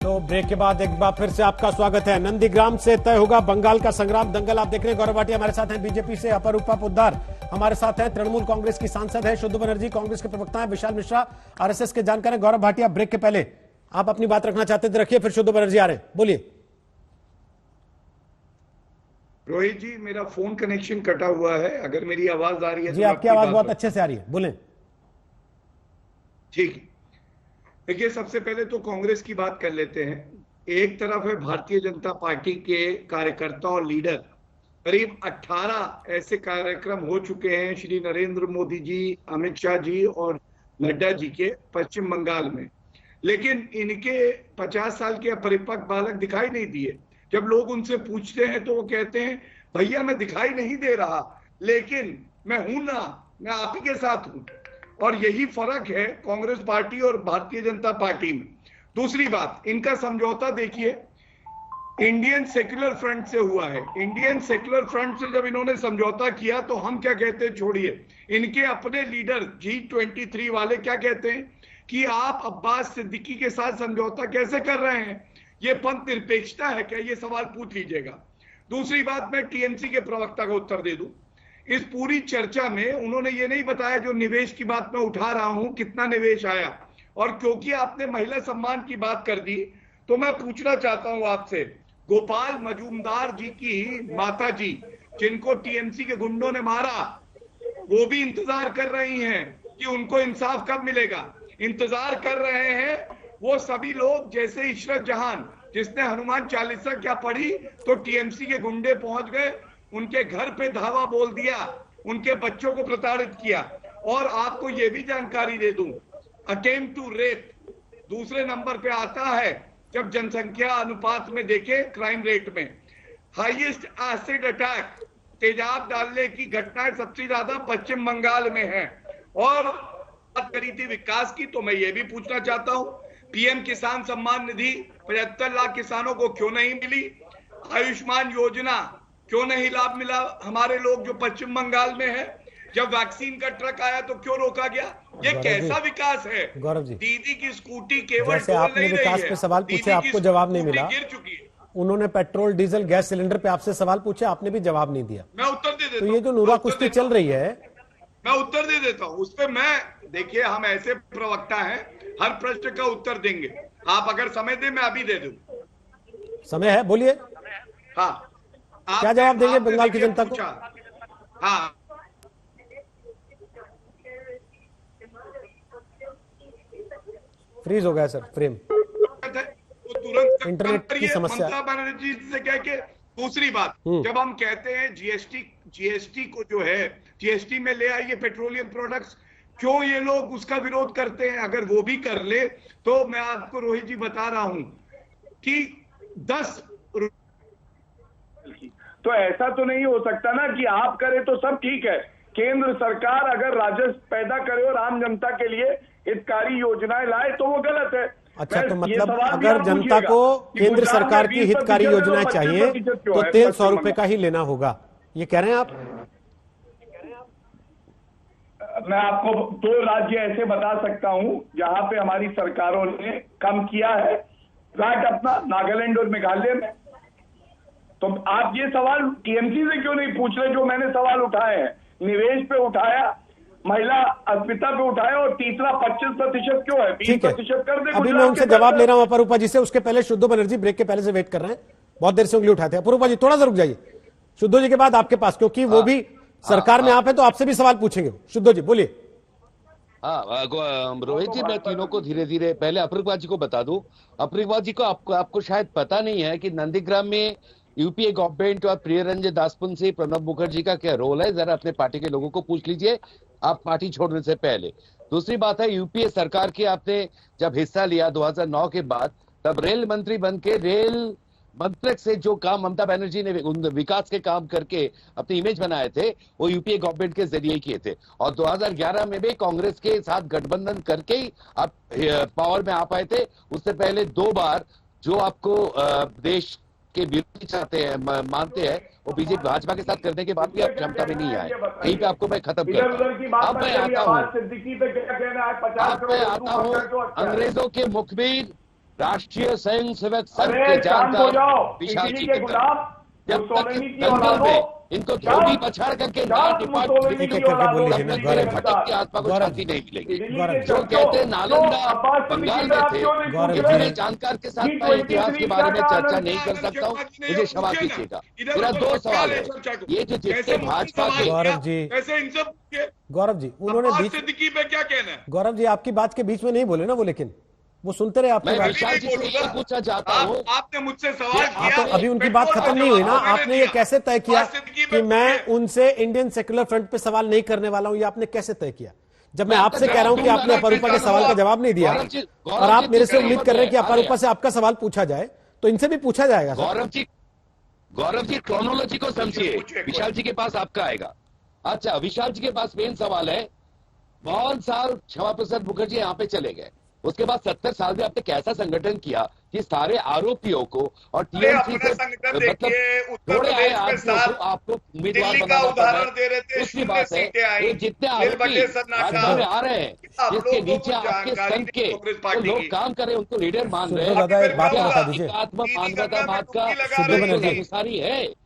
तो ब्रेक के बाद एक बार फिर से आपका स्वागत है। नंदीग्राम से तय होगा बंगाल का संग्राम दंगल। आप देख रहे हैं गौरव भाटिया हमारे साथ हैं, बीजेपी से अपरूपा पोद्दार हमारे साथ हैं, तृणमूल कांग्रेस की सांसद है शुद्ध बनर्जी, कांग्रेस के प्रवक्ता हैं विशाल मिश्रा, आरएसएस के जानकार हैं। गौरव भाटिया, ब्रेक के पहले आप अपनी बात रखना चाहते थे, रखिए, फिर शुद्ध बनर्जी आ रहे हैं, बोलिए। रोहित जी, मेरा फोन कनेक्शन कटा हुआ है, अगर मेरी आवाज आ रही है जी, आपकी आवाज बहुत अच्छे से आ रही है, बोले। ठीक है। देखिए, सबसे पहले तो कांग्रेस की बात कर लेते हैं। एक तरफ है भारतीय जनता पार्टी के कार्यकर्ता और लीडर, करीब 18 ऐसे कार्यक्रम हो चुके हैं श्री नरेंद्र मोदी जी, अमित शाह जी और नड्डा जी के पश्चिम बंगाल में, लेकिन इनके 50 साल के अपरिपक्व बालक दिखाई नहीं दिए। जब लोग उनसे पूछते हैं तो वो कहते हैं भैया मैं दिखाई नहीं दे रहा, लेकिन मैं हूं ना, मैं आप ही के साथ हूं। और यही फर्क है कांग्रेस पार्टी और भारतीय जनता पार्टी में। दूसरी बात, इनका समझौता देखिए इंडियन सेक्युलर फ्रंट से हुआ है। इंडियन सेक्युलर फ्रंट से जब इन्होंने समझौता किया तो हम क्या कहते हैं, छोड़िए, इनके अपने लीडर G23 वाले क्या कहते हैं कि आप अब्बास सिद्दीकी के साथ समझौता कैसे कर रहे हैं, ये पंथ निरपेक्षता है क्या, ये सवाल पूछ लीजिएगा। दूसरी बात, मैं टीएमसी के प्रवक्ता का उत्तर दे दूं। इस पूरी चर्चा में उन्होंने ये नहीं बताया, जो निवेश की बात मैं उठा रहा हूं, कितना निवेश आया। और क्योंकि आपने महिला सम्मान की बात कर दी तो मैं पूछना चाहता हूं आपसे, गोपाल मजूमदार जी की माता जी, जिनको टीएमसी के गुंडों ने मारा, वो भी इंतजार कर रही हैं कि उनको इंसाफ कब मिलेगा। इंतजार कर रहे हैं वो सभी लोग, जैसे इशरत जहान जिसने हनुमान चालीसा क्या पढ़ी तो टीएमसी के गुंडे पहुंच गए, उनके घर पे धावा बोल दिया, उनके बच्चों को प्रताड़ित किया। और आपको ये भी जानकारी दे दूं, अटेम्प्ट टू रेप दूसरे नंबर पे आता है जब जनसंख्या अनुपात में देखें, क्राइम रेट में। हाईएस्ट एसिड अटैक, तेजाब डालने की घटनाएं सबसे ज्यादा पश्चिम बंगाल में है। और बात करी थी विकास की, तो मैं ये भी पूछना चाहता हूं, पीएम किसान सम्मान निधि 75 लाख किसानों को क्यों नहीं मिली? आयुष्मान योजना क्यों नहीं लाभ मिला हमारे लोग जो पश्चिम बंगाल में है? जब वैक्सीन का ट्रक आया तो क्यों रोका गया? ये कैसा विकास है? गौरव जी, दीदी की स्कूटी केवल जैसे आपने विकास पे सवाल पूछे, आपको जवाब नहीं मिला। गिर चुकी है। उन्होंने पेट्रोल डीजल गैस सिलेंडर पे आपसे सवाल पूछे, आपने भी जवाब नहीं दिया। मैं उत्तर दे देता हूं। तो ये जो नूरा कुश्ती चल रही है, मैं उत्तर दे देता हूं उस पर। मैं, देखिए, हम ऐसे प्रवक्ता हैं, हर प्रश्न का उत्तर देंगे। आप अगर समय दे, मैं अभी दे दूं। समय है, बोलिए। हाँ, क्या जवाब देंगे बंगाल की जनता को? हाँ, फ्रीज हो गया सर फ्रेम, तो तुरंत इंटरनेट की समस्या। ममता बनर्जी से कह के। दूसरी बात, जब हम कहते हैं जीएसटी को जो है जीएसटी में ले आइए पेट्रोलियम प्रोडक्ट्स, क्यों ये लोग उसका विरोध करते हैं? अगर वो भी कर ले तो मैं आपको रोहित जी बता रहा हूं कि 10। तो ऐसा तो नहीं हो सकता ना कि आप करें तो सब ठीक है, केंद्र सरकार अगर राजस्व पैदा करे और आम जनता के लिए हितकारी योजनाएं लाए तो वो गलत है। अच्छा, तो मतलब अगर जनता को केंद्र सरकार की हितकारी योजनाएं चाहिए तो तेल 100 रुपए का ही लेना होगा, ये कह रहे हैं आप? मैं आपको 2 राज्य ऐसे बता सकता हूं जहां पे हमारी सरकारों ने कम किया है, राइट, अपना नागालैंड और मेघालय में। तो आप ये सवाल टीएमसी से क्यों नहीं पूछ रहे जो मैंने सवाल उठाए हैं? निवेश पे उठाया, महिला अस्मिता पे उठाया, और तीसरा 25% क्यों है? 20% कर दे। अभी मैं उनसे जवाब ले रहा हूं अपरूपा जी से, उसके पहले शुद्धो बनर्जी ब्रेक के पहले से वेट कर रहे हैं, बहुत देर से उंगली उठाते हैं। अपरूपा जी थोड़ा सा रुक जाइए, शुद्धो जी के बाद आपके पास, क्योंकि वो भी सरकार में आप है तो आपसे भी सवाल पूछेंगे। शुद्धो जी बोलिए। हाँ रोहित जी, मैं तीनों को धीरे धीरे, पहले अपरूपा जी को बता दूं। अपरूपा जी को, आपको शायद पता नहीं है कि नंदीग्राम में यूपीए गवर्नमेंट और प्रियरंजन दासपुंसी, प्रणब मुखर्जी का क्या रोल है, जरा अपने पार्टी के लोगों को पूछ लीजिए आप पार्टी छोड़ने से पहले। दूसरी बात है, यूपीए सरकार की आपने जब हिस्सा लिया 2009 के बाद, तब रेल मंत्री बन के रेल मंत्रक से जो काम ममता बनर्जी ने विकास के काम करके अपनी इमेज बनाए थे, वो यूपीए गवर्नमेंट के जरिए किए थे। और 2011 में भी कांग्रेस के साथ गठबंधन करके ही आप पावर में आ पाए थे। उससे पहले 2 बार जो आपको देश के विरोधी चाहते हैं, मानते हैं, वो बीजेपी भाजपा के साथ करने के बाद भी आप क्षमता में नहीं आए। यहीं पे आपको मैं खत्म करता हूं। अब मैं आता हूं अंग्रेजों के मुखबिर राष्ट्रीय स्वयंसेवक संघ अरे के शांत हो जाओ, जानकार विशाल इटली जी के के गुलाम, जब तक मुसोलिनी की दंगल औलादों, में इनको धोबी पछाड़ करके जाट मुसोलिनी एक की एक करके औलादों, बोल लीजिए ना, इटली गौरव के जी। भटकती जनता। आत्मा को गौरव शांति जी। नहीं मिलेगी। इटली गौरव के जी। जो चर्चों, कहते हैं जो नालंदा अब्बास बंगाल सिद्दीकी में साहब थे, क्यों नहीं गौरव पूछ जी। रहे? इतने जानकार के साथ मैं G20 इतिहास के बारे में क्या चर्चा आनंद? नहीं कर सकता हूँ, मुझे क्षमा कीजिएगा। इधर मेरा उधर दो भटका सवाल रहे है, चर्चा को। ये जो जितने जैसे मुझसे भाजपा सवाल के गौरव किया, जी। वैसे इन सब के गौरव जी, उन्होंने अब्बास बीच सिद्दीकी पे क्या कहना है? गौरव जी आपकी बात के बीच में नहीं बोले ना वो, लेकिन वो सुनते रहे आपकी मैं बात। विशाल जी से ये पूछना चाहता हूँ, आपने मुझसे सवाल हाँ, किया, तो अभी उनकी बात पेट्रोल खत्म का नहीं हुई ना, जवाब उन्होंने आपने ये दिया। कैसे तय किया अब्बास सिद्दीकी कि पे मैं पूछिए। उनसे इंडियन सेक्युलर फ्रंट पे सवाल नहीं करने वाला हूं, ये आपने कैसे तय किया? जब मैं मैं आपसे आपका कह रहा हूं कि जवाब आपने दूंगा, अपरूपा के मैं सवाल का जवाब नहीं दिया गौरव जी, और आप मेरे से गौरव जी, उम्मीद कर रहे हैं कि आ रहे अपरूपा हैं। से आपका सवाल पूछा जाए, तो इनसे भी पूछा जाएगा सर। गौरव जी क्रोनोलॉजी को समझिए, पूछिए, विशाल जी के पास आपका आएगा। अच्छा, विशाल जी के पास मेन सवाल है, बहुत साल श्यामा प्रसाद मुखर्जी यहाँ पे चले गए, उसके बाद 70 साल में आपने कैसा संगठन किया कि सारे आरोपियों को और टीएमसी अपना से संगठन देखिए, उत्तर थोड़े आए प्रदेश में आदमियों सात को आपको उम्मीदवार दिल्ली का बनाना पड़ रहा उदाहरण दे रहे थे, है। दूसरी 0 बात है, सीटें आई, ये जितने नील आरोपी बटे सन्नाटा। भाजपा में आ रहे हैं, आप जिसके लोगों को नीचे कुछ आपके जानकारी संघ के नहीं कांग्रेस जो पार्टी लोग की। काम कर रहे हैं उनको लीडर मान रहे सुब्रत हैं। दादा एक बात फिर बता कहूंगा, दीजिए। एकात्म दीदी मानवता गंगा में बात का डुबकी लगा सुब्रत रही बनर्जी। थी। अनुसारी है